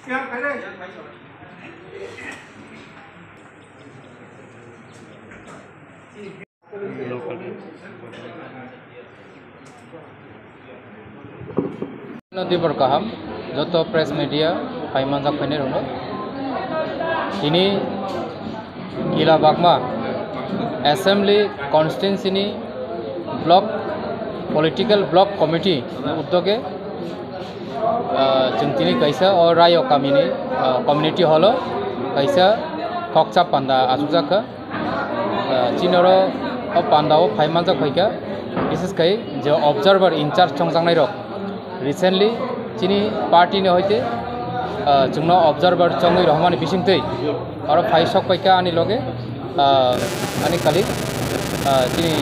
Nodibar kaham joto press media paiman jak paine rono ini gila bagma assembly constituency ni block political block committee uddoge जों तिनी कैसा और रायो कामिनी community hollow कैसा खक्चा पांदा आसुजाका चिनरो पांदाओ फाइमानजा खैका विशेष कै जो ऑब्जर्वर इंचार्ज चंगजांनाय रक रिसेंटली चिनी पार्टी ने होते जोंनो ऑब्जर्वर चंगै रहमानि बिसिंतै और फाइसक पैका आनि लगे आनि काली चिनी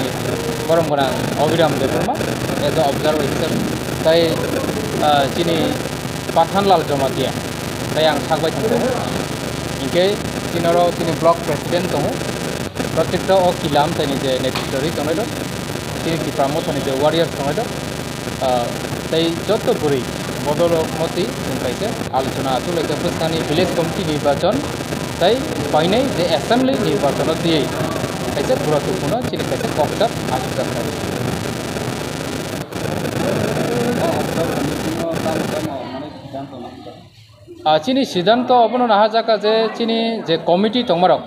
गरम गना अभिराम देबरमा एज ऑब्जर्वर हिसाबै ताई चिनी पाठानलाल जमातिया ताई आं थागबाय थांदों इनके चिनरो चिनी ब्लॉक प्रेसिडेंट दङ प्रत्येकटा अ किलाम ताइनि जे नेतृत्वरि दङै दं चिनी किफ्रामो थानि जे वारियर दङै दं ताई जत बुरै बदल मति जों कैसे आलोचना आतुलायका फुस्तानि विलेज कमिटी निर्वाचन ताई फाइनै जे एसेम्बली निर्वाचन दियै कैसे गुरुत्वपूर्ण चिनी कैसे कक्सा आसुजाक चिनी सिद्धांत अपनो नाहा जाका जे चिनी जे कमिटी तंगमारक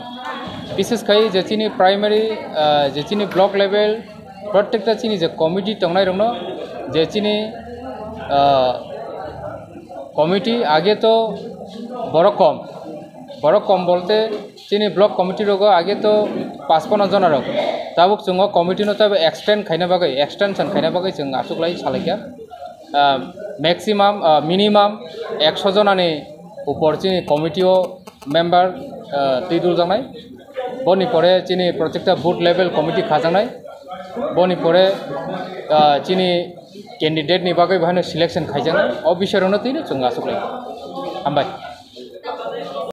विशेष कै जे चिनी प्राइमरी जे चिनी ब्लॉक लेवल प्रत्येकटा चिनी जे कमिटी तंगनाय रंनो जे चिनी कमिटी आगे तो बड़ कम बोलते चिनी ब्लॉक कमिटी रोगो आगे तो 55 जन रक ताबुक जों कमिटी नो तब एक्सटेंशन खायना बागै जों आसुगलाय सालायका मैक्सिमाम मिनिमाम 100 जनानि ऊपर चिनी कमिटीओ मेम्बर तैदुल जानाय बनि परे चिनी प्रत्येकटा बुथ लेवल कमिटी खाजानाय बनि परे चिनी कैंडिडेट नि बागै बाहायनो सिलेक्शन खायजानाय अ बिसोरावनो तैनो जों आसुगलाय हामबाय।